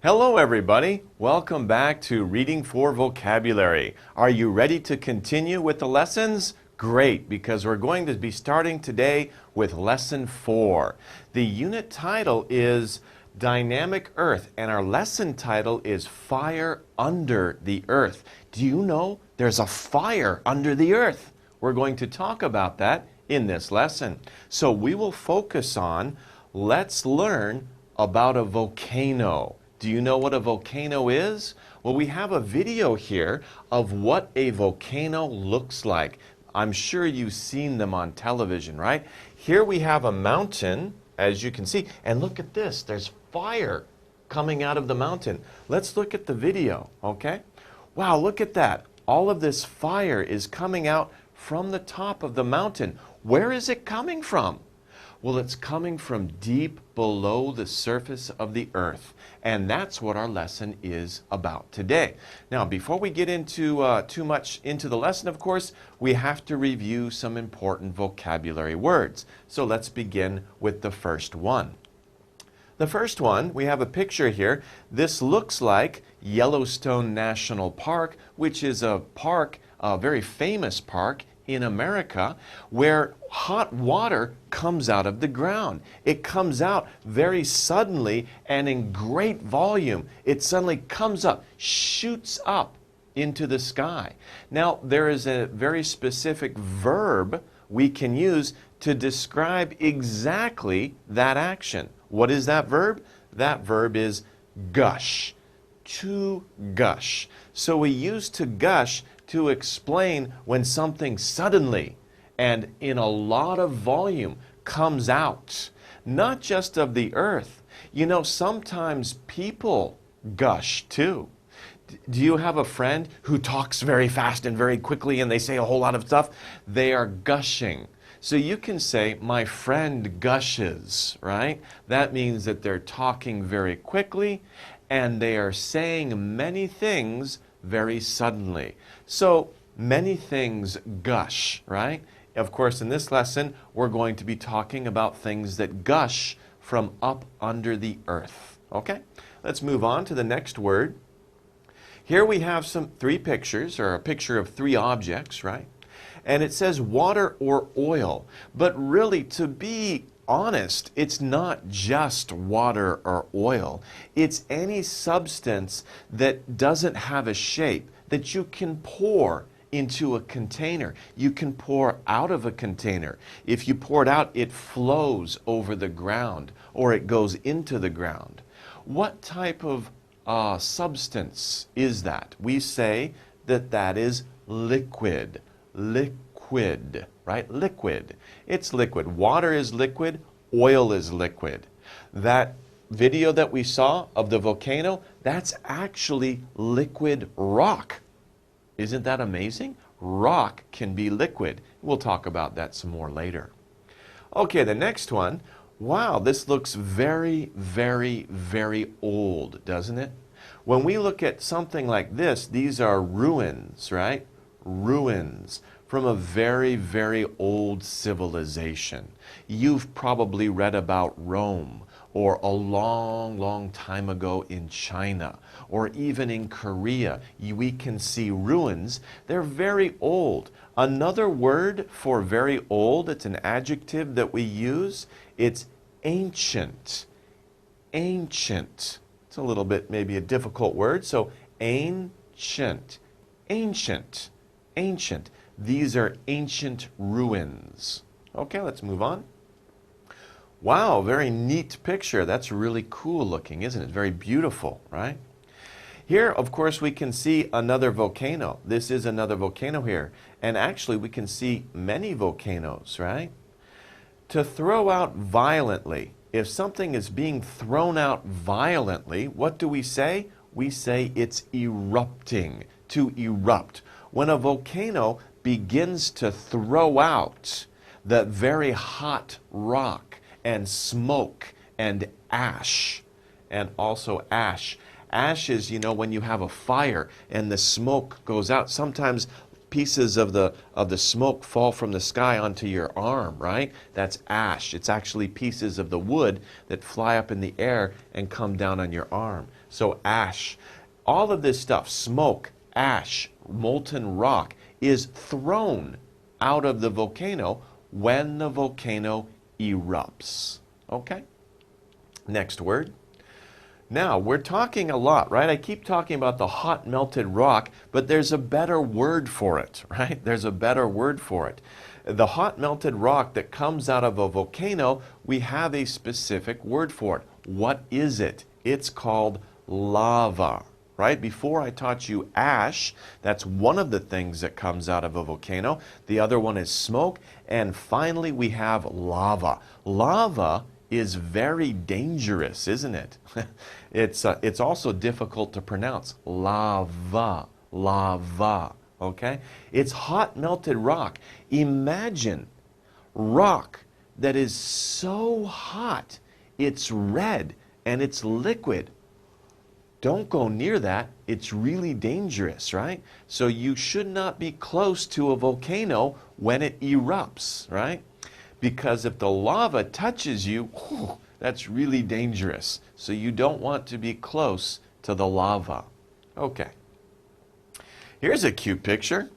Hello everybody, welcome back to Reading for Vocabulary. Are you ready to continue with the lessons? Great, because we're going to be starting today with Lesson 4. The unit title is Dynamic Earth, and our lesson title is Fire Under the Earth. Do you know there's a fire under the earth? We're going to talk about that in this lesson. So we will focus on, let's learn about a volcano. Do you know what a volcano is? Well, we have a video here of what a volcano looks like. I'm sure you've seen them on television, right? Here we have a mountain, as you can see, and look at this. There's fire coming out of the mountain. Let's look at the video, okay? Wow, look at that. All of this fire is coming out from the top of the mountain. Where is it coming from? Well, it's coming from deep below the surface of the earth. And that's what our lesson is about today. Now, before we get into too much into the lesson, of course, we have to review some important vocabulary words. So let's begin with the first one. The first one, we have a picture here. This looks like Yellowstone National Park, which is a park, a very famous park in America, where hot water comes out of the ground. It comes out very suddenly and in great volume. It suddenly comes up, shoots up into the sky. Now, there is a very specific verb we can use to describe exactly that action. What is that verb? That verb is gush. To gush. So we use to gush to explain when something suddenly and in a lot of volume comes out, not just of the earth. You know, sometimes people gush too. Do you have a friend who talks very fast and very quickly and they say a whole lot of stuff? They are gushing. So you can say, my friend gushes, right? That means that they're talking very quickly and they are saying many things very suddenly. So many things gush, right? Of course, in this lesson, we're going to be talking about things that gush from up under the earth. Okay? Let's move on to the next word. Here we have three pictures, or a picture of three objects, right? And it says water or oil. But really, to be honest, it's not just water or oil. It's any substance that doesn't have a shape that you can pour into a container. You can pour out of a container. If you pour it out, it flows over the ground or it goes into the ground. What type of substance is that? We say that that is liquid. Liquid, right? Liquid. It's liquid. Water is liquid. Oil is liquid. That video that we saw of the volcano, that's actually liquid rock. Isn't that amazing? Rock can be liquid. We'll talk about that some more later. Okay, the next one. Wow, this looks very, very, very old, doesn't it? When we look at something like this, these are ruins, right? Ruins from a very, very old civilization. You've probably read about Rome, or a long, long time ago in China, or even in Korea. We can see ruins. They're very old. Another word for very old, it's an adjective that we use, it's ancient. Ancient. It's a little bit maybe a difficult word, so ancient. Ancient. Ancient. These are ancient ruins. Okay, let's move on. Wow, very neat picture. That's really cool looking, isn't it? Very beautiful, right? Here, of course, we can see another volcano. This is another volcano here. And actually, we can see many volcanoes, right? To throw out violently. If something is being thrown out violently, what do we say? We say it's erupting, to erupt. When a volcano begins to throw out the very hot rock and smoke and ash, and also ash. Ash is, you know, when you have a fire and the smoke goes out. Sometimes pieces of the smoke fall from the sky onto your arm, right? That's ash. It's actually pieces of the wood that fly up in the air and come down on your arm. So ash, all of this stuff, smoke, ash, molten rock, is thrown out of the volcano when the volcano erupts. Okay? Next word. Now, we're talking a lot, right? I keep talking about the hot melted rock, but there's a better word for it, right? There's a better word for it. The hot melted rock that comes out of a volcano, we have a specific word for it. What is it? It's called lava, right? Before I taught you ash, that's one of the things that comes out of a volcano. The other one is smoke. And finally, we have lava. Lava is very dangerous, isn't it? It's also difficult to pronounce. Lava, lava, okay? It's hot melted rock. Imagine rock that is so hot, it's red and it's liquid. Don't go near that. It's really dangerous, right? So you should not be close to a volcano when it erupts, right? Because if the lava touches you, whew, that's really dangerous. So you don't want to be close to the lava. Okay. Here's a cute picture.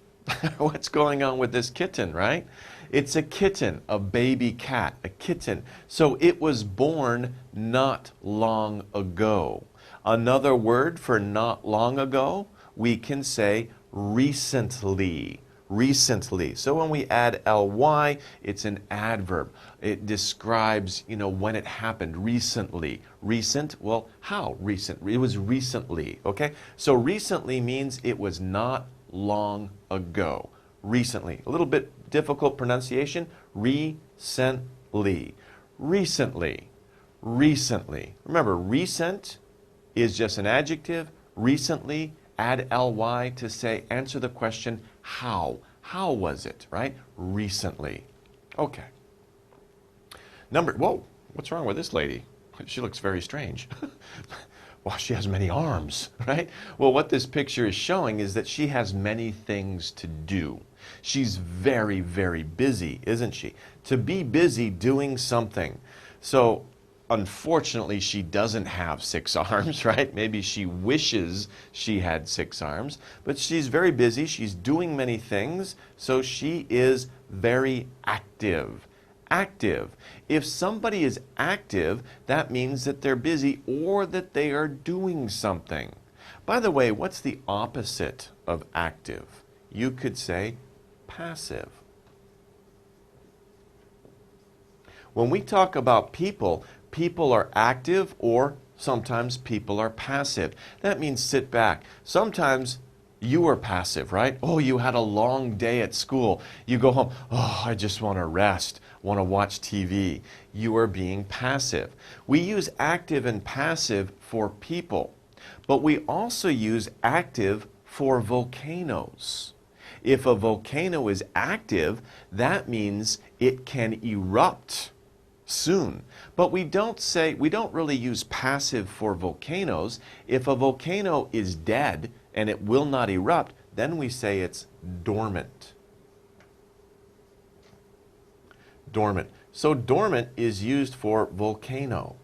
What's going on with this kitten, right? It's a kitten, a baby cat, a kitten. So it was born not long ago. Another word for not long ago, we can say recently. Recently. So when we add ly, it's an adverb. It describes, when it happened recently. Recent, well, how recent? It was recently, okay? So recently means it was not long ago. Recently. A little bit difficult pronunciation. Recently. Recently. Recently. Remember, recent is just an adjective. Recently, add ly to say, answer the question, how? How was it, right? Recently. Okay. Whoa, what's wrong with this lady? She looks very strange. Well, she has many arms, right? Well, what this picture is showing is that she has many things to do. She's very, very busy, isn't she? To be busy doing something. So, unfortunately, she doesn't have 6 arms, right? Maybe she wishes she had 6 arms, but she's very busy. She's doing many things, so she is very active. Active. If somebody is active, that means that they're busy or that they are doing something. By the way, what's the opposite of active? You could say passive. When we talk about people, people are active or sometimes people are passive. That means sit back. Sometimes you are passive, right? Oh, you had a long day at school. You go home, oh, I just want to rest, want to watch TV. You are being passive. We use active and passive for people, but we also use active for volcanoes. If a volcano is active, that means it can erupt soon. But we don't really use passive for volcanoes. If a volcano is dead and it will not erupt, then we say it's dormant. Dormant. So dormant is used for volcano.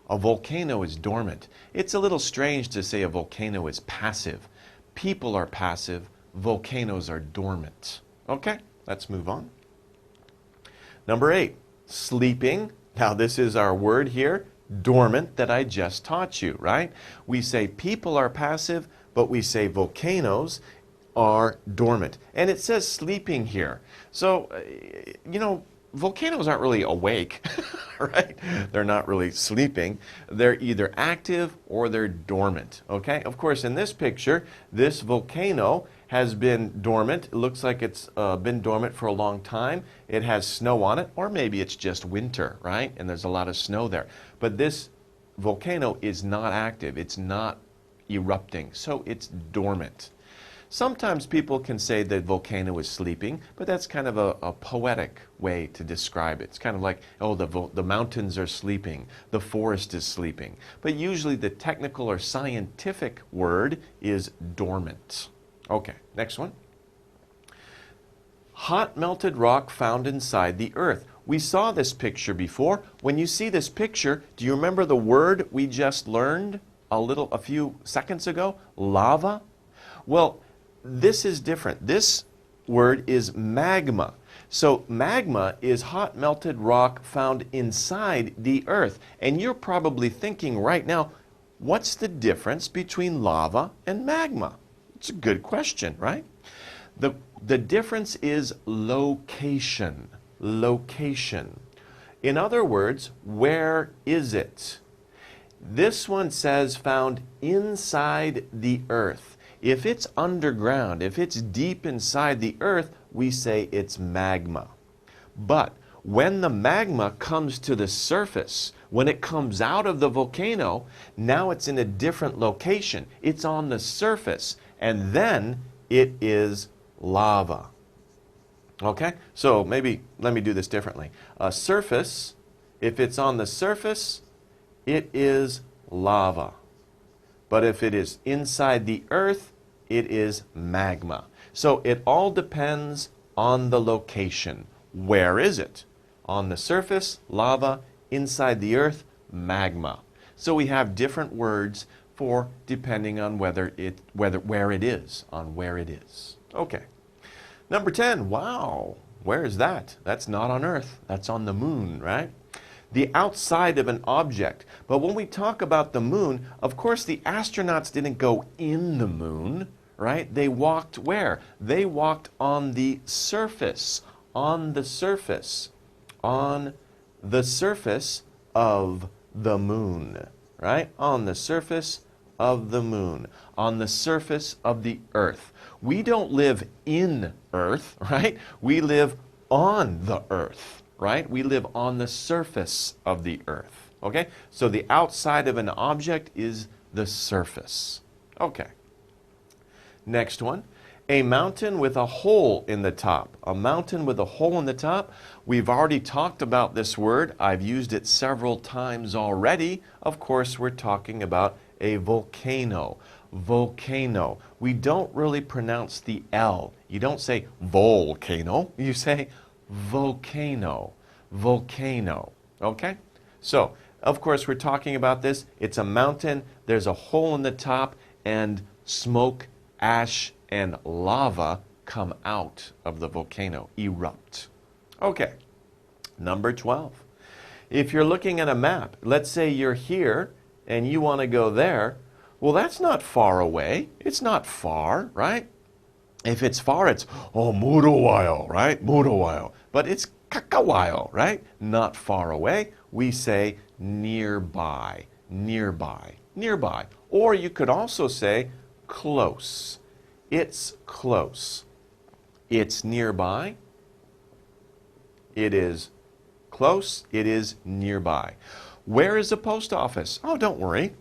A volcano is dormant. It's a little strange to say a volcano is passive. People are passive, volcanoes are dormant. Okay, let's move on. Number 8, sleeping. Now this is our word here, dormant, that I just taught you, right? We say people are passive, but we say volcanoes are dormant. And it says sleeping here. So, volcanoes aren't really awake, right? They're not really sleeping. They're either active or they're dormant, okay? Of course, in this picture, this volcano has been dormant. It looks like it's been dormant for a long time. It has snow on it, or maybe it's just winter, right? And there's a lot of snow there. But this volcano is not active. It's not erupting, so it's dormant. Sometimes people can say the volcano is sleeping, but that's kind of a poetic way to describe it. It's kind of like, oh, the mountains are sleeping, the forest is sleeping. But usually the technical or scientific word is dormant. Okay, next one. Hot melted rock found inside the earth. we saw this picture before. When you see this picture, do you remember the word we just learned a few seconds ago? Lava? Well, this is different. This word is magma. So magma is hot melted rock found inside the earth. And you're probably thinking right now, what's the difference between lava and magma? It's a good question, right? The difference is location. Location. In other words, where is it? This one says found inside the earth. If it's underground, if it's deep inside the earth, we say it's magma. But when the magma comes to the surface, when it comes out of the volcano, now it's in a different location. It's on the surface, and then it is lava. Okay? So maybe let me do this differently. A surface, if it's on the surface, it is lava. But if it is inside the earth, it is magma. So it all depends on the location. Where is it? On the surface, lava. Inside the earth, magma. So we have different words for depending on where it is. Okay. Number 10, wow, where is that? That's not on Earth, that's on the moon, right? The outside of an object. But when we talk about the moon, of course the astronauts didn't go in the moon, right? They walked where? They walked on the surface, on the surface of the moon, right? On the surface of the moon, on the surface of the earth. We don't live in earth, right? We live on the earth, right? We live on the surface of the earth, okay? So the outside of an object is the surface. Okay. Next one. A mountain with a hole in the top. A mountain with a hole in the top. We've already talked about this word. I've used it several times already. Of course, we're talking about a volcano. Volcano. We don't really pronounce the L. You don't say volcano. You say volcano. Volcano. Okay? So, of course, we're talking about this. It's a mountain. There's a hole in the top, and smoke, ash, and lava come out of the volcano, erupt. Okay, number 12. If you're looking at a map, let's say you're here and you want to go there, well, that's not far away. It's not far, right? If it's far, it's, muruwayo, right? Muruwayo. But it's kakawayo, right? Not far away. We say nearby, nearby, nearby. Or you could also say close. It's close. It's nearby. It is close. It is nearby. Where is the post office? Oh, don't worry.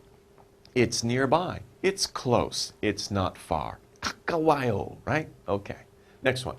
It's nearby. It's close. It's not far. Kakawayo, right? Okay. Next one.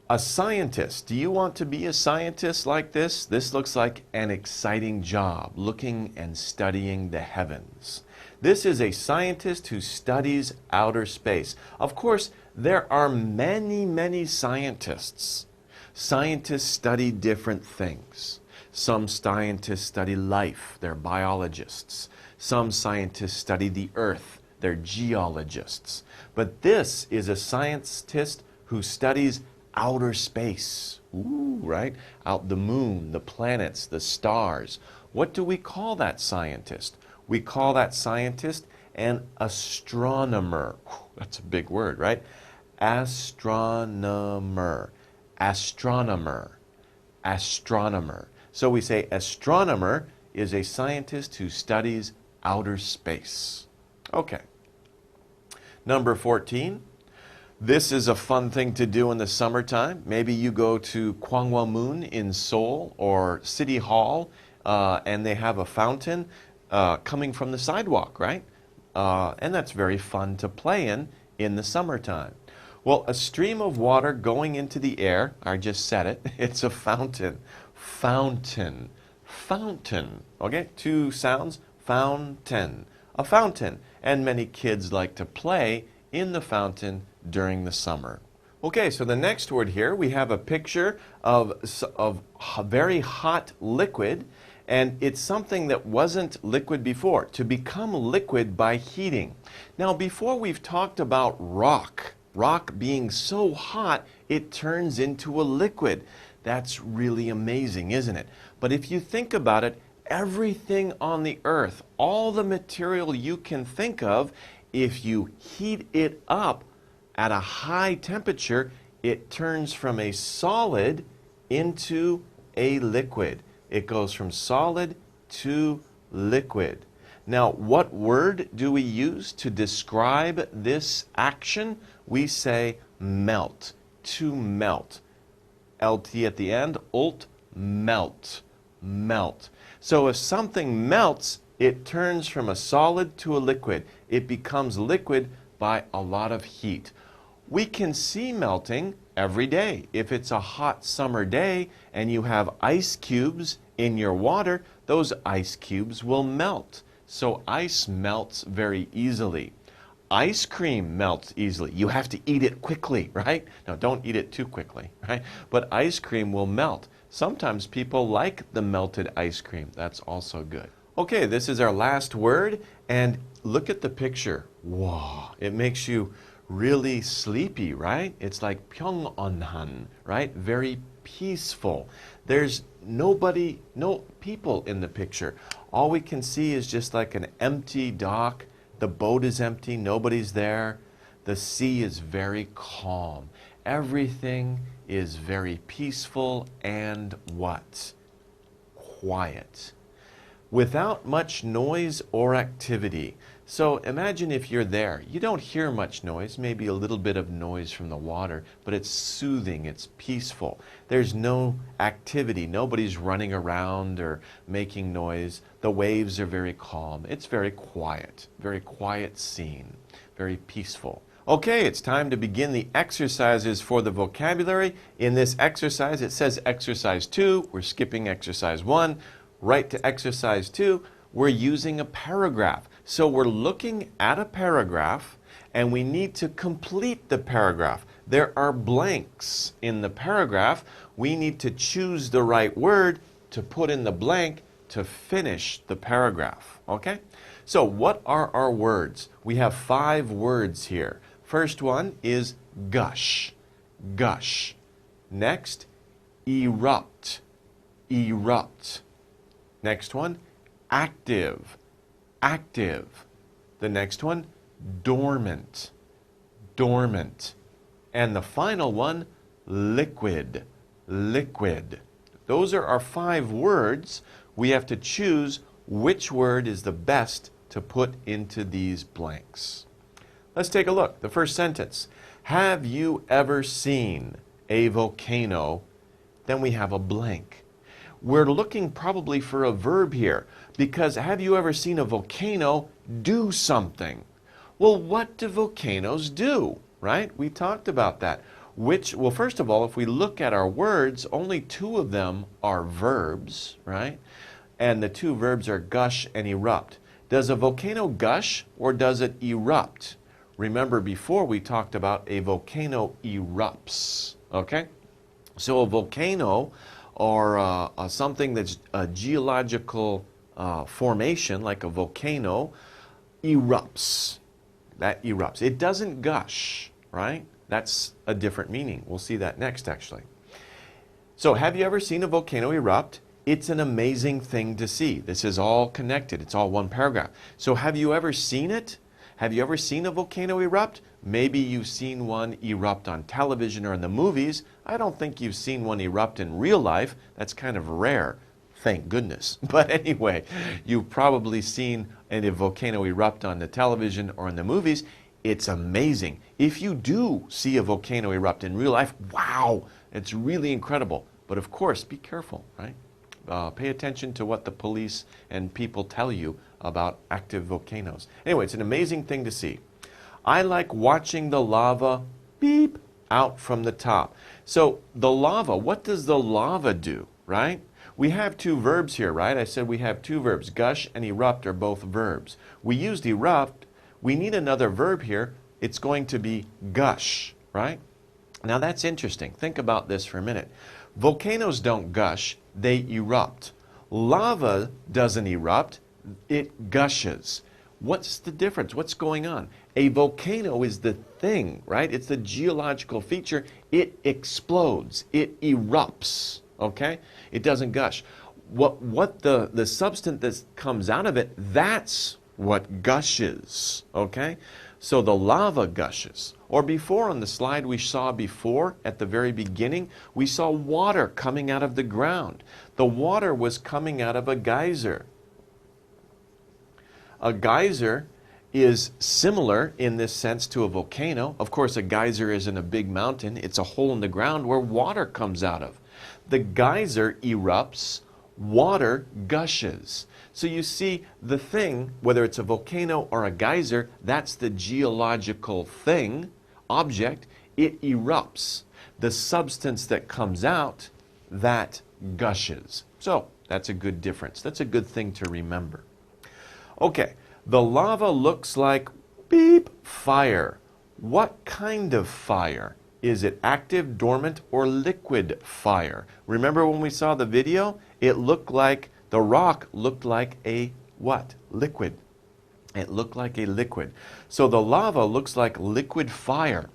A scientist. Do you want to be a scientist like this? This looks like an exciting job, looking and studying the heavens. This is a scientist who studies outer space. Of course, there are many, many scientists. Scientists study different things. Some scientists study life. They're biologists. Some scientists study the earth. They're geologists. But this is a scientist who studies outer space. Ooh, right? Out the moon, the planets, the stars. What do we call that scientist? We call that scientist an astronomer. That's a big word, right? Astronomer. Astronomer. Astronomer. So we say astronomer is a scientist who studies outer space. Okay. Number 14. This is a fun thing to do in the summertime. Maybe you go to Gwanghwamun in Seoul or City Hall and they have a fountain coming from the sidewalk, right? And that's very fun to play in the summertime. Well, a stream of water going into the air, I just said it, it's a fountain. Fountain. Fountain. Okay, two sounds. Fountain. A fountain. And many kids like to play in the fountain during the summer. Okay, so the next word here, we have a picture of a very hot liquid, and it's something that wasn't liquid before, to become liquid by heating. Now, before we've talked about rock being so hot, it turns into a liquid. That's really amazing, isn't it? But if you think about it, everything on the earth, all the material you can think of, if you heat it up at a high temperature, it turns from a solid into a liquid. It goes from solid to liquid. Now, what word do we use to describe this action? We say melt, to melt. LT at the end, ult, melt, melt. So if something melts, it turns from a solid to a liquid. It becomes liquid by a lot of heat. We can see melting every day. If it's a hot summer day and you have ice cubes in your water, those ice cubes will melt. So ice melts very easily. Ice cream melts easily. You have to eat it quickly, right? Now, don't eat it too quickly, right? But ice cream will melt. Sometimes people like the melted ice cream. That's also good. Okay, this is our last word, and look at the picture. Wow, it makes you really sleepy, right? It's like 평온한, right? Very peaceful. There's no people in the picture. All we can see is just like an empty dock. The boat is empty, nobody's there. The sea is very calm. Everything is very peaceful and what? Quiet. Without much noise or activity. So imagine if you're there. You don't hear much noise, maybe a little bit of noise from the water, but it's soothing, it's peaceful. There's no activity. Nobody's running around or making noise. The waves are very calm. It's very quiet scene, very peaceful. Okay, it's time to begin the exercises for the vocabulary. In this exercise, it says exercise 2. We're skipping exercise 1. Right to exercise 2, we're using a paragraph. So we're looking at a paragraph and we need to complete the paragraph. There are blanks in the paragraph. We need to choose the right word to put in the blank to finish the paragraph. Okay? So what are our words? We have 5 words here. First one is gush. Gush. Next, erupt. Erupt. Next one, active. Active. The next one, dormant. Dormant. And the final one, liquid. Liquid. Those are our 5 words. We have to choose which word is the best to put into these blanks. Let's take a look. The first sentence. Have you ever seen a volcano? Then we have a blank. We're looking probably for a verb here because have you ever seen a volcano do something? Well, what do volcanoes do, right? We talked about that. Well, first of all, if we look at our words, only 2 of them are verbs, right? And the 2 verbs are gush and erupt. Does a volcano gush or does it erupt? Remember before we talked about a volcano erupts, okay? So a volcano or something that's a geological formation like a volcano erupts. That erupts. It doesn't gush, right? That's a different meaning. We'll see that next actually. So have you ever seen a volcano erupt? It's an amazing thing to see. This is all connected. It's all one paragraph. So have you ever seen it? Have you ever seen a volcano erupt? Maybe you've seen one erupt on television or in the movies. I don't think you've seen one erupt in real life. That's kind of rare, thank goodness. But anyway, you've probably seen a volcano erupt on the television or in the movies. It's amazing. If you do see a volcano erupt in real life, wow, it's really incredible. But of course, be careful, right? Pay attention to what the police and people tell you about active volcanoes. Anyway, it's an amazing thing to see. I like watching the lava beep out from the top. So the lava, what does the lava do, right? We have 2 verbs here, right? I said we have 2 verbs. Gush and erupt are both verbs. We used erupt. We need another verb here. It's going to be gush, right? Now that's interesting. Think about this for a minute. Volcanoes don't gush, they erupt. Lava doesn't erupt, it gushes. What's the difference? What's going on? A volcano is the thing, right? It's the geological feature. It explodes. It erupts, okay? It doesn't gush. What the substance that comes out of it, that's what gushes, okay? So the lava gushes. Or before on the slide we saw before, at the very beginning, we saw water coming out of the ground. The water was coming out of a geyser. A geyser is similar in this sense to a volcano. Of course, a geyser isn't a big mountain. It's a hole in the ground where water comes out of. The geyser erupts, water gushes. So you see, the thing, whether it's a volcano or a geyser, that's the geological thing, object. It erupts. The substance that comes out, that gushes. So that's a good difference. That's a good thing to remember. Okay, the lava looks like beep fire. What kind of fire? Is it active, dormant, or liquid fire? Remember when we saw the video? It looked like, the rock looked like a what? Liquid. It looked like a liquid. So the lava looks like liquid fire.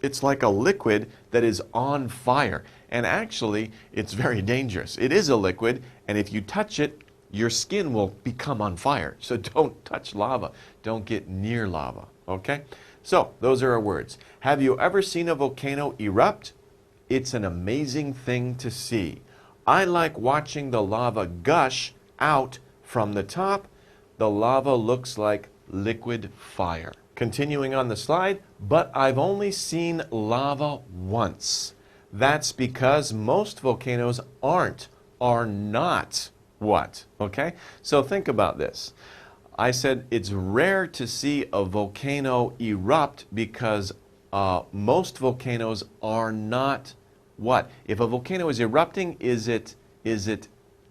It's like a liquid that is on fire. And actually, it's very dangerous. It is a liquid, and if you touch it, your skin will become on fire. So don't touch lava. Don't get near lava, okay? So those are our words. Have you ever seen a volcano erupt? It's an amazing thing to see. I like watching the lava gush out from the top. The lava looks like liquid fire. Continuing on the slide, but I've only seen lava once. That's because most volcanoes are not what? Okay? So think about this. I said it's rare to see a volcano erupt because most volcanoes are not what? If a volcano is erupting, is it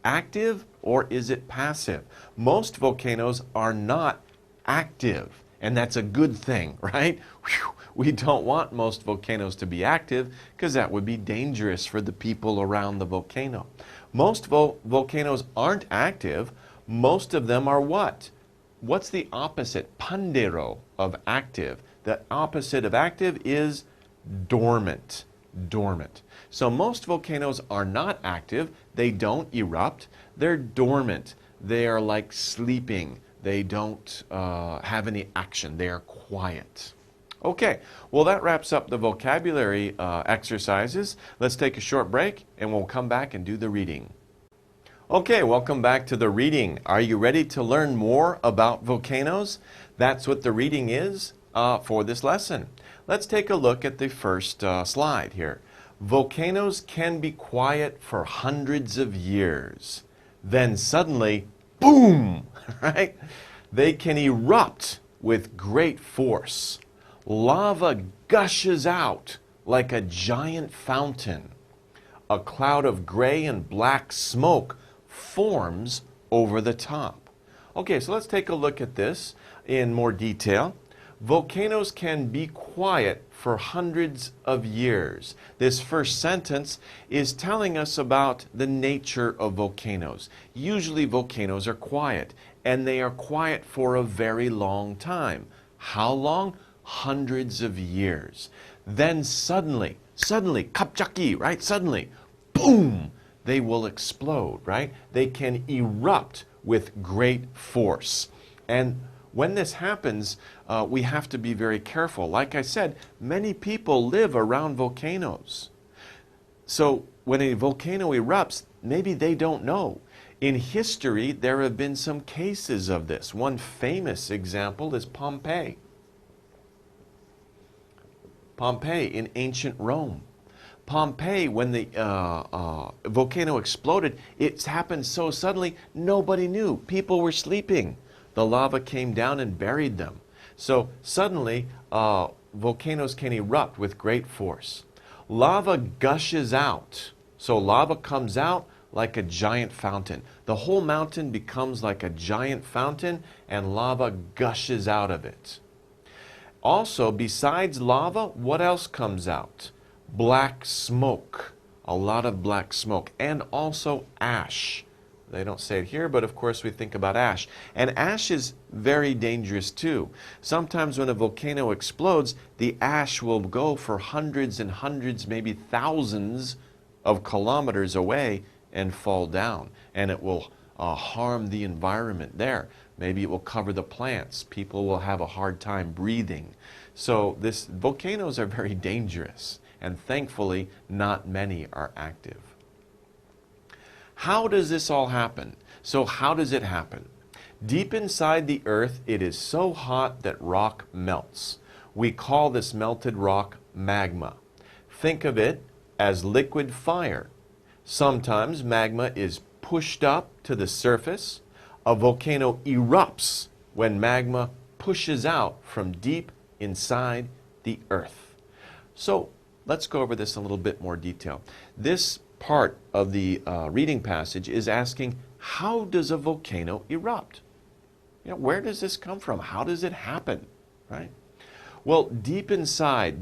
active or is it passive? Most volcanoes are not active, and that's a good thing, right? Whew. We don't want most volcanoes to be active because that would be dangerous for the people around the volcano. Most volcanoes aren't active. Most of them are what? What's the opposite? Pandero of active. The opposite of active is dormant. Dormant. So most volcanoes are not active. They don't erupt. They're dormant. They are like sleeping. They don't have any action. They are quiet. Okay, well that wraps up the vocabulary exercises. Let's take a short break and we'll come back and do the reading. Okay, welcome back to the reading. Are you ready to learn more about volcanoes? That's what the reading is for this lesson. Let's take a look at the first slide here. Volcanoes can be quiet for hundreds of years. Then suddenly, boom, right? They can erupt with great force. Lava gushes out like a giant fountain. A cloud of gray and black smoke forms over the top. Okay, so let's take a look at this in more detail. Volcanoes can be quiet for hundreds of years. This first sentence is telling us about the nature of volcanoes. Usually volcanoes are quiet, and they are quiet for a very long time. How long? Hundreds of years. Then suddenly, kapchaki, right? Suddenly, boom, they will explode, right? They can erupt with great force. And when this happens, we have to be very careful. Like I said, many people live around volcanoes. So when a volcano erupts, maybe they don't know. In history, there have been some cases of this. One famous example is Pompeii. Pompeii in ancient Rome. Pompeii, when the volcano exploded, it happened so suddenly, nobody knew. People were sleeping. The lava came down and buried them. So suddenly, volcanoes can erupt with great force. Lava gushes out. So lava comes out like a giant fountain. The whole mountain becomes like a giant fountain, and lava gushes out of it. Also, besides lava, what else comes out? black smoke, a lot of black smoke, and also ash. They don't say it here, but of course we think about ash. And ash is very dangerous too. Sometimes when a volcano explodes, the ash will go for hundreds and hundreds, maybe thousands of kilometers away and fall down. And it will harm the environment there. Maybe it will cover the plants. People will have a hard time breathing. So volcanoes are very dangerous. And thankfully, not many are active. How does this all happen? So how does it happen? Deep inside the earth, it is so hot that rock melts. We call this melted rock magma. Think of it as liquid fire. Sometimes magma is pushed up to the surface. A volcano erupts when magma pushes out from deep inside the earth. So let's go over this in a little bit more detail. This part of the reading passage is asking, how does a volcano erupt? Where does this come from? How does it happen? Right? Well, deep inside,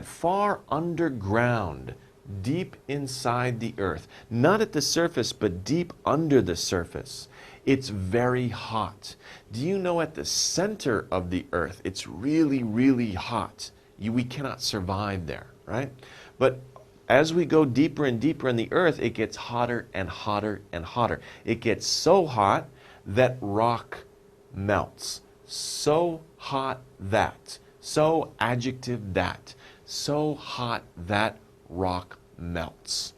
far underground, deep inside the earth, not at the surface, but deep under the surface, it's very hot. Do you know at the center of the earth, it's really, really hot. We cannot survive there, right? But as we go deeper and deeper in the earth, it gets hotter and hotter and hotter. It gets so hot that rock melts. So hot that. So adjective that. So hot that rock melts.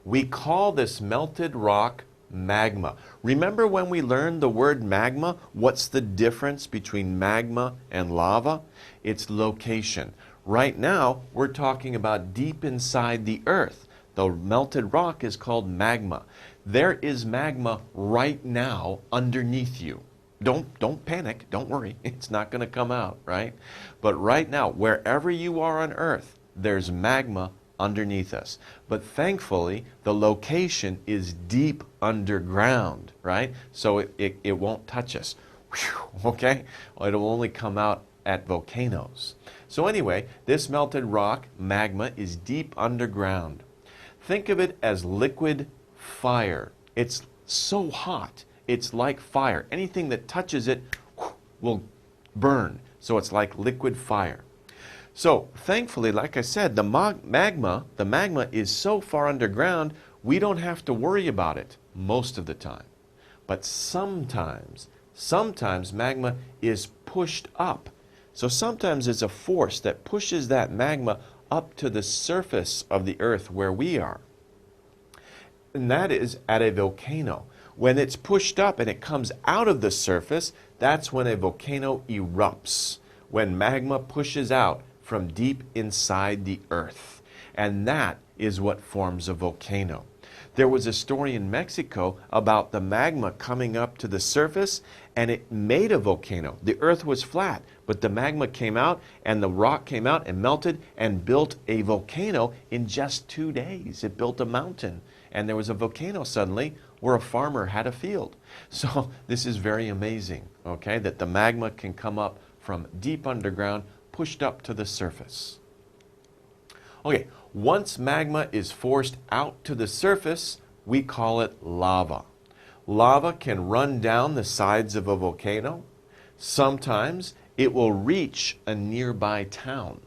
We call this melted rock magma. Remember when we learned the word magma? What's the difference between magma and lava? Its location. Right now, we're talking about deep inside the earth. The melted rock is called magma. There is magma right now underneath you. Don't panic. Don't worry. It's not going to come out, right? But right now, wherever you are on earth, there's magma underneath us. But thankfully, the location is deep underground, right? So it won't touch us. Whew, okay? It'll only come out at volcanoes. So anyway, this melted rock, magma, is deep underground. Think of it as liquid fire. It's so hot, it's like fire. Anything that touches it will burn. So it's like liquid fire. So thankfully, like I said, the magma is so far underground, we don't have to worry about it most of the time. But sometimes magma is pushed up. So sometimes it's a force that pushes that magma up to the surface of the earth where we are. And that is at a volcano. When it's pushed up and it comes out of the surface, that's when a volcano erupts. When magma pushes out from deep inside the earth. And that is what forms a volcano. There was a story in Mexico about the magma coming up to the surface and it made a volcano. The earth was flat, but the magma came out and the rock came out and melted and built a volcano in just 2 days. It built a mountain and there was a volcano suddenly where a farmer had a field. So this is very amazing, okay, that the magma can come up from deep underground, pushed up to the surface. Okay, once magma is forced out to the surface, we call it lava. Lava can run down the sides of a volcano. Sometimes it will reach a nearby town.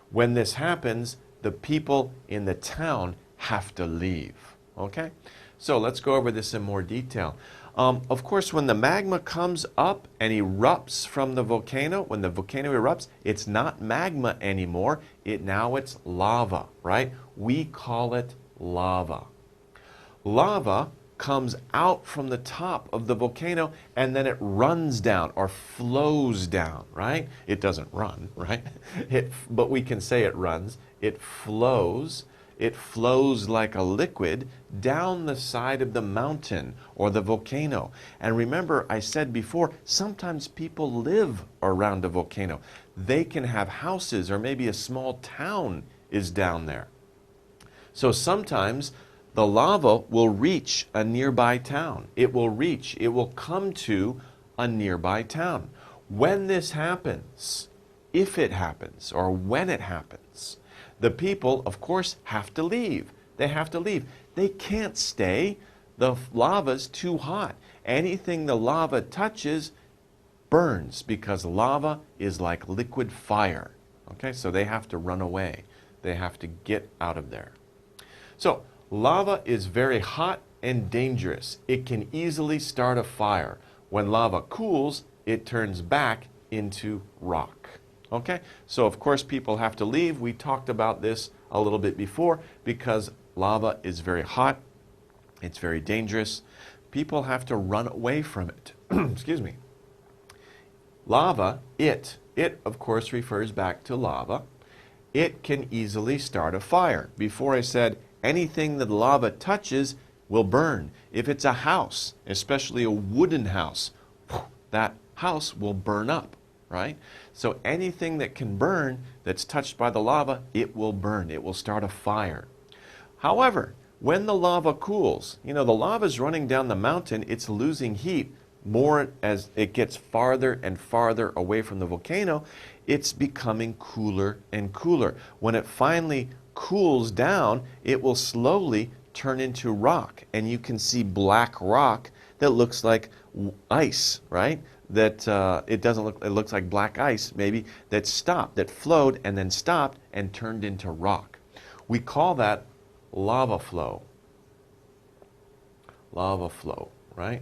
When this happens, the people in the town have to leave. Okay? So let's go over this in more detail. Of course, when the magma comes up and erupts from the volcano, when the volcano erupts, it's not magma anymore. Now it's lava, right? We call it lava. Lava comes out from the top of the volcano and then it runs down or flows down, right? It doesn't run, right? But we can say it runs. It flows. It flows like a liquid down the side of the mountain or the volcano. And remember, I said before, sometimes people live around a volcano. They can have houses or maybe a small town is down there. So sometimes the lava will reach a nearby town. It will come to a nearby town. When this happens, if it happens or when it happens, The people, of course, have to leave. They have to leave. They can't stay. The lava's too hot. Anything the lava touches burns because lava is like liquid fire. Okay, so they have to run away. They have to get out of there. So, lava is very hot and dangerous. It can easily start a fire. When lava cools, it turns back into rock. Okay, so of course people have to leave. We talked about this a little bit before because lava is very hot. It's very dangerous. People have to run away from it. Excuse me. Lava, it of course refers back to lava. It can easily start a fire. Before I said anything that lava touches will burn. If it's a house, especially a wooden house, that house will burn up, right? So anything that can burn that's touched by the lava, it will burn. It will start a fire. However, when the lava cools, you know, the lava is running down the mountain, it's losing heat more as it gets farther and farther away from the volcano, it's becoming cooler and cooler. When it finally cools down, it will slowly turn into rock, and you can see black rock that looks like ice, right? That it looks like black ice maybe that stopped, that flowed and then stopped and turned into rock. We call that lava flow. Lava flow, right?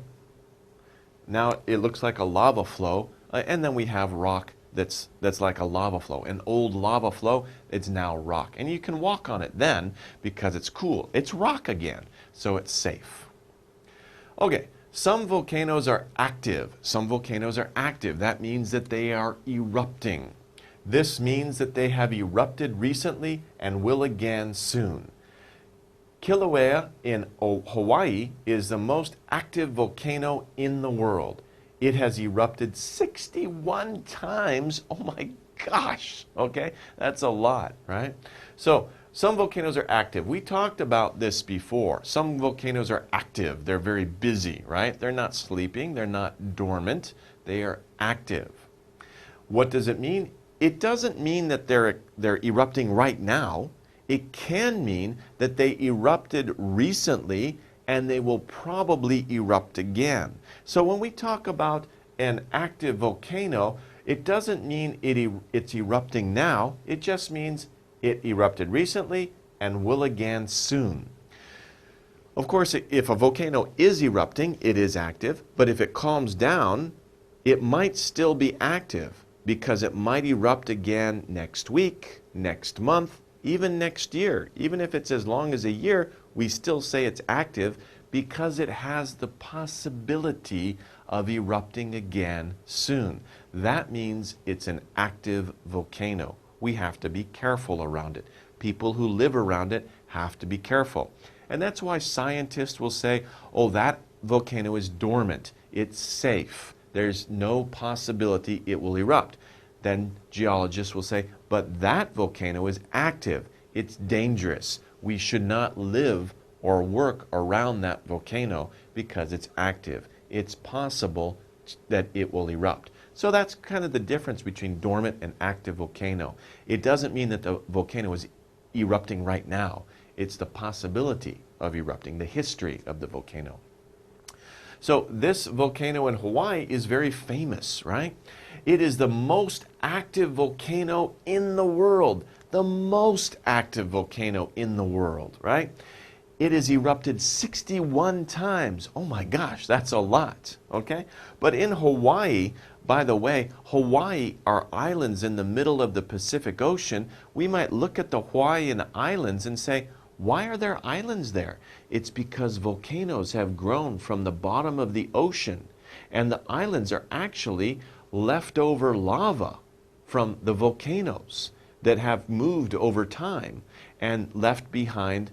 Now it looks like a lava flow, and then we have rock that's like a lava flow. An old lava flow, it's now rock. And you can walk on it then because it's cool. It's rock again, so it's safe. Okay, some volcanoes are active. Some volcanoes are active. That means that they are erupting. This means that they have erupted recently and will again soon. Kilauea in Hawaii is the most active volcano in the world. It has erupted 61 times. Oh my gosh, okay? That's a lot, right? So, some volcanoes are active. We talked about this before. Some volcanoes are active. They're very busy, right? They're not sleeping. They're not dormant. They are active. What does it mean? It doesn't mean that they're erupting right now. It can mean that they erupted recently and they will probably erupt again. So when we talk about an active volcano, it doesn't mean it's erupting now. It just means it erupted recently and will again soon. Of course, if a volcano is erupting, it is active, but if it calms down, it might still be active because it might erupt again next week, next month, even next year. Even if it's as long as a year, we still say it's active because it has the possibility of erupting again soon. That means it's an active volcano. We have to be careful around it. People who live around it have to be careful. And that's why scientists will say, oh, that volcano is dormant. It's safe. There's no possibility it will erupt. Then geologists will say, but that volcano is active. It's dangerous. We should not live or work around that volcano because it's active. It's possible that it will erupt. So that's kind of the difference between dormant and active volcano. It doesn't mean that the volcano is erupting right now. It's the possibility of erupting, the history of the volcano. So this volcano in Hawaii is very famous, right? It is the most active volcano in the world. The most active volcano in the world, right? It has erupted 61 times. Oh my gosh, that's a lot, okay? But in Hawaii, by the way, Hawaii are islands in the middle of the Pacific Ocean. We might look at the Hawaiian Islands and say, why are there islands there? It's because volcanoes have grown from the bottom of the ocean, and the islands are actually leftover lava from the volcanoes that have moved over time and left behind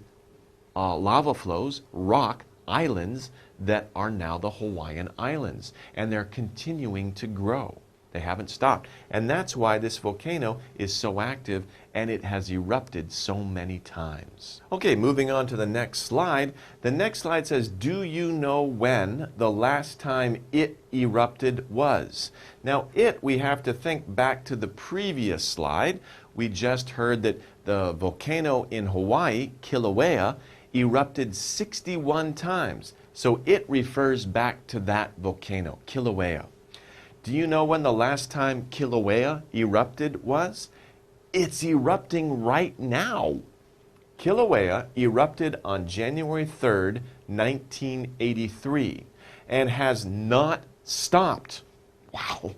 lava flows, rock, islands that are now the Hawaiian Islands. And they're continuing to grow. They haven't stopped. And that's why this volcano is so active and it has erupted so many times. Okay, moving on to the next slide. The next slide says, do you know when the last time it erupted was? Now, we have to think back to the previous slide. We just heard that the volcano in Hawaii, Kilauea, erupted 61 times. So it refers back to that volcano, Kilauea. Do you know when the last time Kilauea erupted was? It's erupting right now. Kilauea erupted on January 3rd, 1983, and has not stopped. Wow.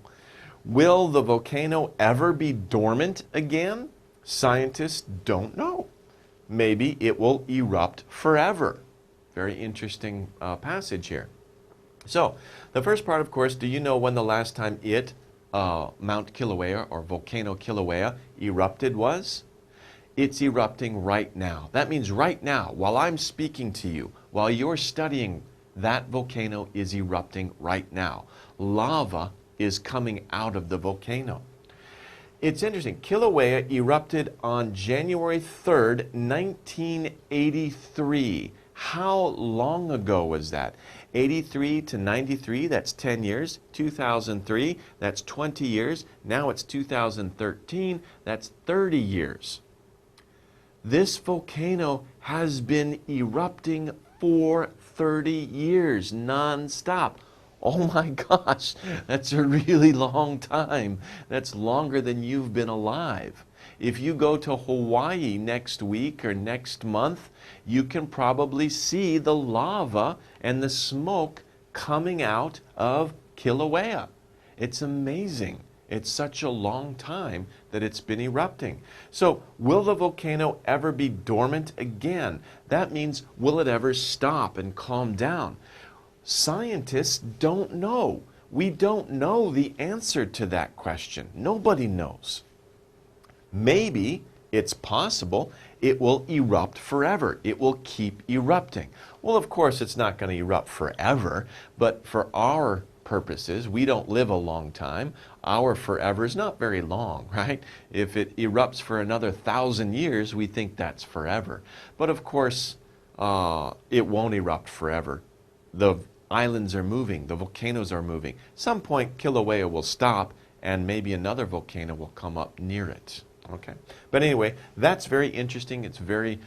Will the volcano ever be dormant again? Scientists don't know. Maybe it will erupt forever. Very interesting passage here. So, the first part, of course, do you know when the last time Mount Kilauea or volcano Kilauea erupted was? It's erupting right now. That means right now, while I'm speaking to you, while you're studying, that volcano is erupting right now. Lava is coming out of the volcano. It's interesting. Kilauea erupted on January 3rd, 1983. How long ago was that? 83 to 93, that's 10 years. 2003, that's 20 years. Now it's 2013, that's 30 years. This volcano has been erupting for 30 years, non-stop. Oh my gosh, that's a really long time. That's longer than you've been alive. If you go to Hawaii next week or next month, you can probably see the lava and the smoke coming out of Kilauea. It's amazing. It's such a long time that it's been erupting. So, will the volcano ever be dormant again? That means, will it ever stop and calm down? Scientists don't know. We don't know the answer to that question. Nobody knows. Maybe it's possible it will erupt forever. It will keep erupting. Well, of course, it's not going to erupt forever, but for our purposes, we don't live a long time. Our forever is not very long, right? If it erupts for another 1,000 years, we think that's forever. But of course, it won't erupt forever. The islands are moving, the volcanoes are moving. Some point, Kilauea will stop, and maybe another volcano will come up near it. Okay, but anyway, that's very interesting. It's a very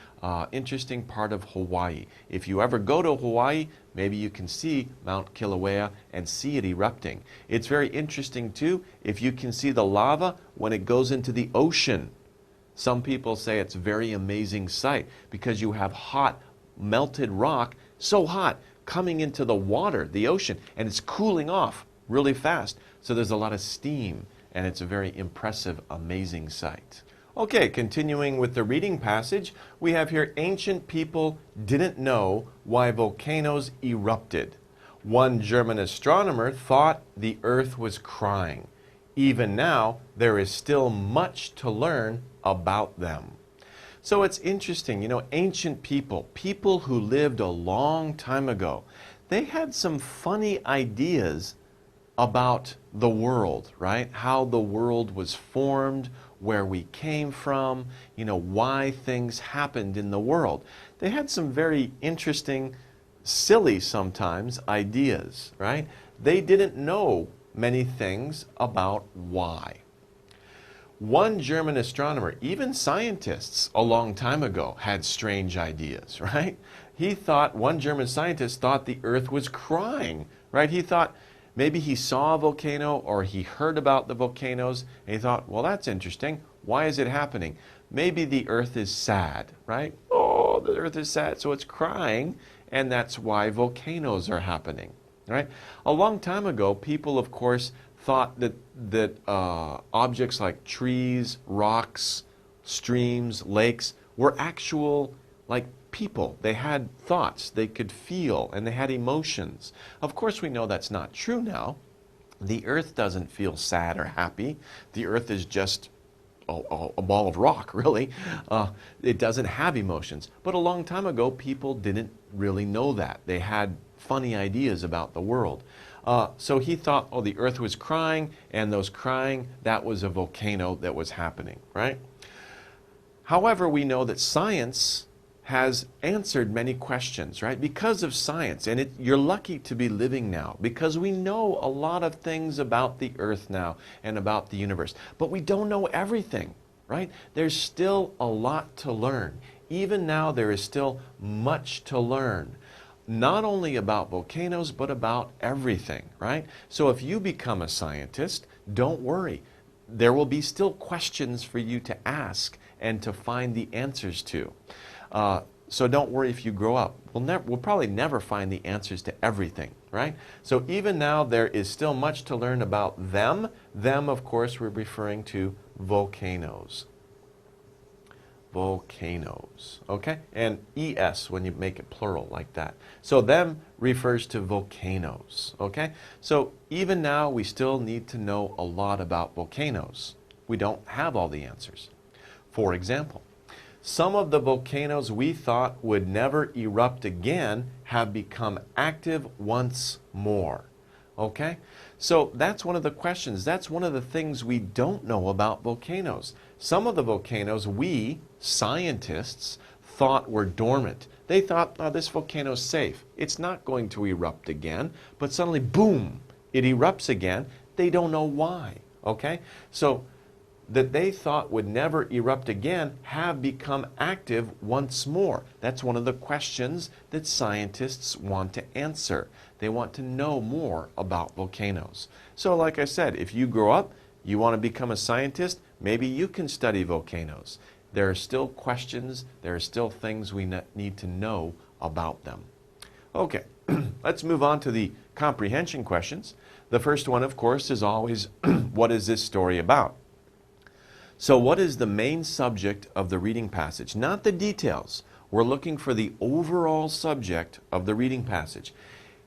interesting part of Hawaii. If you ever go to Hawaii, maybe you can see Mount Kilauea and see it erupting. It's very interesting too if you can see the lava when it goes into the ocean. Some people say it's a very amazing sight because you have hot, melted rock, so hot, coming into the water, the ocean, and it's cooling off really fast. So there's a lot of steam. And it's a very impressive, amazing sight. Okay, continuing with the reading passage, we have here, ancient people didn't know why volcanoes erupted. One German astronomer thought the earth was crying. Even now, there is still much to learn about them. So it's interesting, you know, ancient people, people who lived a long time ago, they had some funny ideas about the world, right? How the world was formed, where we came from, you know, why things happened in the world. They had some very interesting, silly sometimes, ideas, right? They didn't know many things about why. One German astronomer, even scientists a long time ago had strange ideas, right? One German scientist thought the earth was crying, right? He thought, maybe he saw a volcano or he heard about the volcanoes and he thought, well, that's interesting. Why is it happening? Maybe the earth is sad, right? Oh, the earth is sad, so it's crying, and that's why volcanoes are happening, right? A long time ago, people, of course, thought that objects like trees, rocks, streams, lakes were actual, like, people. They had thoughts, they could feel, and they had emotions. Of course, we know that's not true now. The earth doesn't feel sad or happy. The earth is just a ball of rock, really. It doesn't have emotions. But a long time ago, people didn't really know that. They had funny ideas about the world. So he thought, oh, the earth was crying, and those crying, that was a volcano that was happening, right? However, we know that science has answered many questions, right? Because of science, and you're lucky to be living now because we know a lot of things about the earth now and about the universe, but we don't know everything, right? There's still a lot to learn. Even now, there is still much to learn. Not only about volcanoes, but about everything, right? So if you become a scientist, don't worry. There will be still questions for you to ask and to find the answers to. So don't worry if you grow up. We'll probably never find the answers to everything, right? So even now, there is still much to learn about them. Them, of course, we're referring to volcanoes. Volcanoes, okay? And ES when you make it plural like that. So them refers to volcanoes, okay? So even now, we still need to know a lot about volcanoes. We don't have all the answers. For example, some of the volcanoes we thought would never erupt again have become active once more. Okay? So that's one of the questions. That's one of the things we don't know about volcanoes. Some of the volcanoes we, scientists, thought were dormant. They thought, oh, this volcano's safe. It's not going to erupt again. But suddenly, boom, it erupts again. They don't know why. Okay? So that they thought would never erupt again have become active once more. That's one of the questions that scientists want to answer. They want to know more about volcanoes. So like I said, if you grow up, you want to become a scientist, maybe you can study volcanoes. There are still questions, there are still things we need to know about them. Okay, let's move on to the comprehension questions. The first one, of course, is always, what is this story about? So what is the main subject of the reading passage? Not the details. We're looking for the overall subject of the reading passage.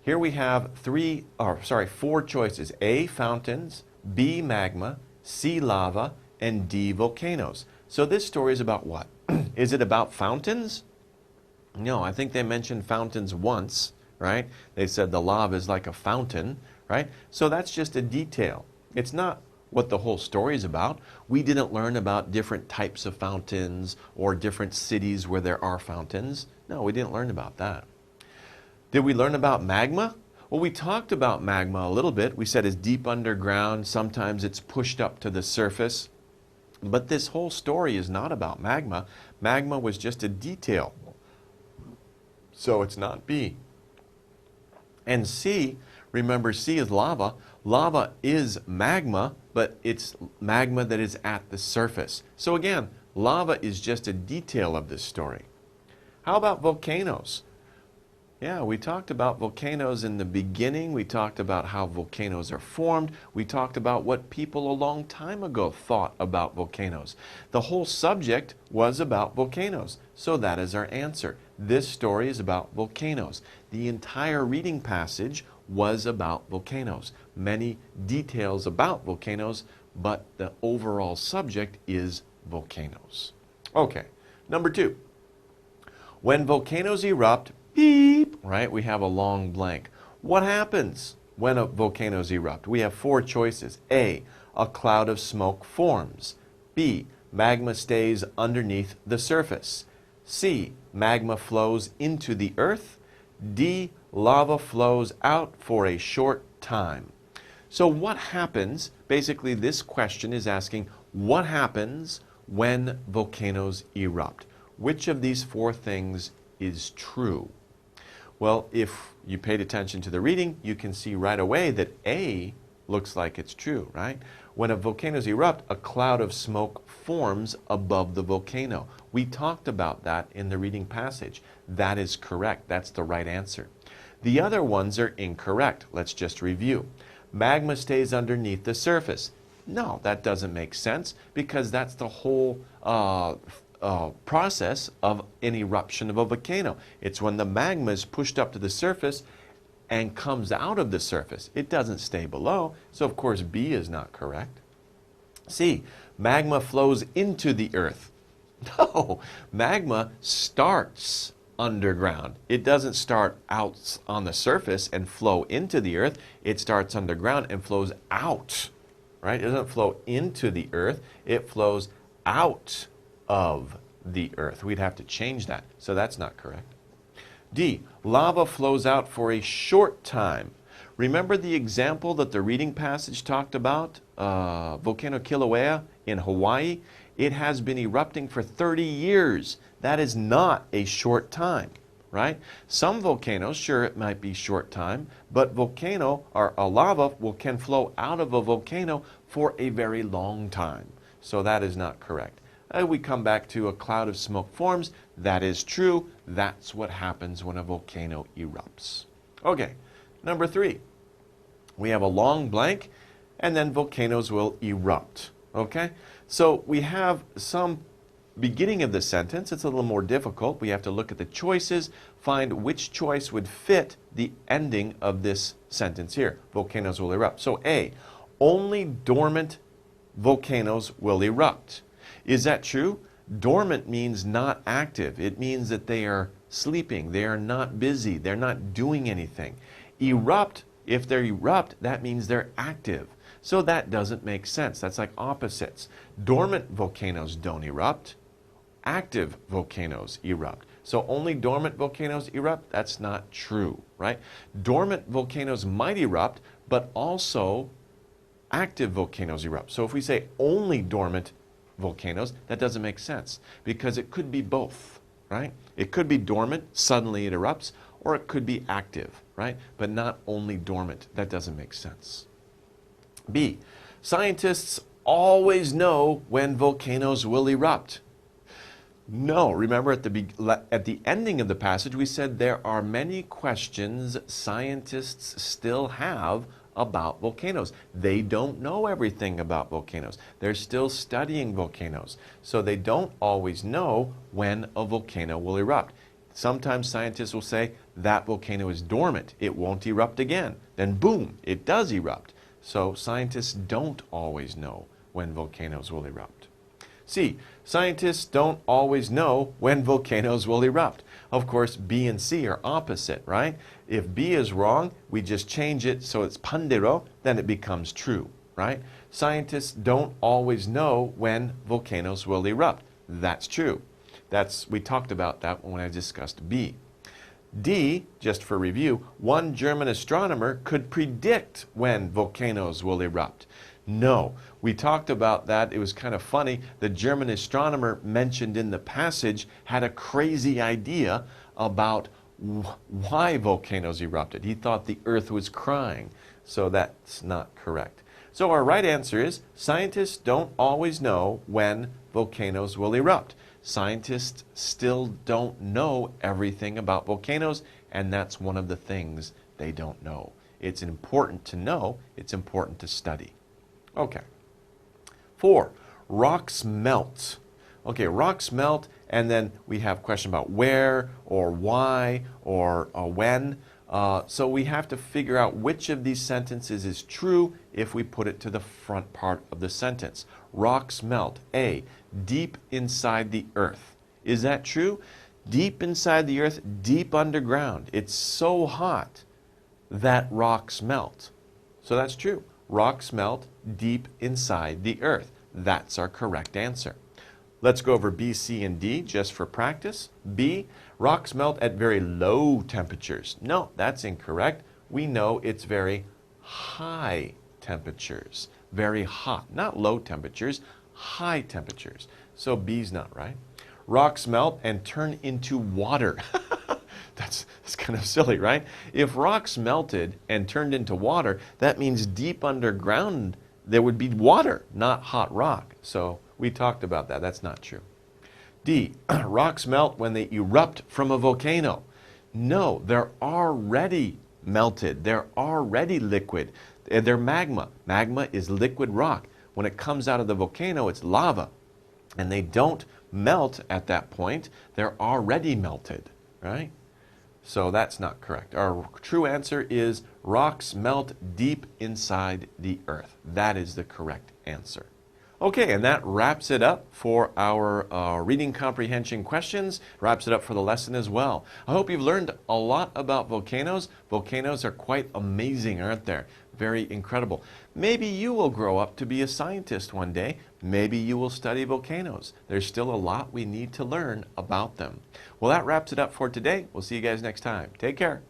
Here we have four choices. A, fountains, B, magma, C, lava, and D, volcanoes. So this story is about what? Is it about fountains? No, I think they mentioned fountains once, right? They said the lava is like a fountain, right? So that's just a detail. It's not what the whole story is about. We didn't learn about different types of fountains or different cities where there are fountains. No, we didn't learn about that. Did we learn about magma? Well, we talked about magma a little bit. We said it's deep underground. Sometimes it's pushed up to the surface. But this whole story is not about magma. Magma was just a detail. So it's not B. And C, remember C is lava. Lava is magma, but it's magma that is at the surface. So again, lava is just a detail of this story. How about volcanoes? Yeah, we talked about volcanoes in the beginning. We talked about how volcanoes are formed. We talked about what people a long time ago thought about volcanoes. The whole subject was about volcanoes. So that is our answer. This story is about volcanoes. The entire reading passage was about volcanoes. Many details about volcanoes, but the overall subject is volcanoes. Okay, number 2. When volcanoes erupt, beep, right? We have a long blank. What happens when volcanoes erupt? We have 4 choices. A cloud of smoke forms. B, magma stays underneath the surface. C, magma flows into the earth. D, lava flows out for a short time. So what happens, basically this question is asking, what happens when volcanoes erupt? Which of these 4 things is true? Well, if you paid attention to the reading, you can see right away that A looks like it's true, right? When volcanoes erupt, a cloud of smoke forms above the volcano. We talked about that in the reading passage. That is correct. That's the right answer. The other ones are incorrect. Let's just review. Magma stays underneath the surface. No, that doesn't make sense because that's the whole process of an eruption of a volcano. It's when the magma is pushed up to the surface and comes out of the surface. It doesn't stay below, so of course B is not correct. C, magma flows into the earth. No, magma starts underground. It doesn't start out on the surface and flow into the earth. It starts underground and flows out, right? It doesn't flow into the earth. It flows out of the earth. We'd have to change that, so that's not correct. D, lava flows out for a short time. Remember the example that the reading passage talked about? Volcano Kilauea in Hawaii. it has been erupting for 30 years. That is not a short time, right? Some volcanoes, sure, it might be short time, but volcano or a lava can flow out of a volcano for a very long time. So that is not correct. We come back to a cloud of smoke forms. That is true. That's what happens when a volcano erupts. Okay, number 3. We have a long blank, and then volcanoes will erupt. Okay, so we have some beginning of the sentence. It's a little more difficult. We have to look at the choices, find which choice would fit the ending of this sentence here. Volcanoes will erupt. So A, only dormant volcanoes will erupt. Is that true? Dormant means not active. It means that they are sleeping. They are not busy. They're not doing anything. Erupt, if they erupt, that means they're active. So that doesn't make sense. That's like opposites. Dormant volcanoes don't erupt. Active volcanoes erupt. So only dormant volcanoes erupt? That's not true, right? Dormant volcanoes might erupt, but also active volcanoes erupt. So if we say only dormant volcanoes, that doesn't make sense because it could be both, right? It could be dormant, suddenly it erupts, or it could be active, right? But not only dormant. That doesn't make sense. B, scientists always know when volcanoes will erupt. No, remember at the ending of the passage we said there are many questions scientists still have about volcanoes. They don't know everything about volcanoes. They're still studying volcanoes. So they don't always know when a volcano will erupt. Sometimes scientists will say that volcano is dormant. It won't erupt again. Then boom, it does erupt. So scientists don't always know when volcanoes will erupt. C, scientists don't always know when volcanoes will erupt. Of course, B and C are opposite, right? If B is wrong, we just change it so it's pandero, then it becomes true, right? Scientists don't always know when volcanoes will erupt. That's true. We talked about that when I discussed B. D, just for review, one German astronomer could predict when volcanoes will erupt. No, we talked about that. It was kind of funny. The German astronomer mentioned in the passage had a crazy idea about why volcanoes erupted. He thought the earth was crying. So that's not correct. So our right answer is scientists don't always know when volcanoes will erupt. Scientists still don't know everything about volcanoes, and that's one of the things they don't know. It's important to know. It's important to study. Okay. 4, rocks melt. Okay, rocks melt, and then we have a question about where or why or when. So we have to figure out which of these sentences is true if we put it to the front part of the sentence. Rocks melt. A, deep inside the earth. Is that true? Deep inside the earth, deep underground. It's so hot that rocks melt. So that's true. Rocks melt deep inside the earth. That's our correct answer. Let's go over B, C, and D just for practice. B, rocks melt at very low temperatures. No, that's incorrect. We know it's very high temperatures. Very hot, not low temperatures, high temperatures. So B's not right. Rocks melt and turn into water. That's kind of silly, right? If rocks melted and turned into water, that means deep underground there would be water, not hot rock. So we talked about that. That's not true. D, rocks melt when they erupt from a volcano. No, they're already melted. They're already liquid. They're magma. Magma is liquid rock. When it comes out of the volcano, it's lava. And they don't melt at that point. They're already melted, right? So that's not correct. Our true answer is rocks melt deep inside the earth. That is the correct answer. Okay, and that wraps it up for our reading comprehension questions, wraps it up for the lesson as well. I hope you've learned a lot about volcanoes. Volcanoes are quite amazing, aren't they? Very incredible. Maybe you will grow up to be a scientist one day. Maybe you will study volcanoes. There's still a lot we need to learn about them. Well, that wraps it up for today. We'll see you guys next time. Take care.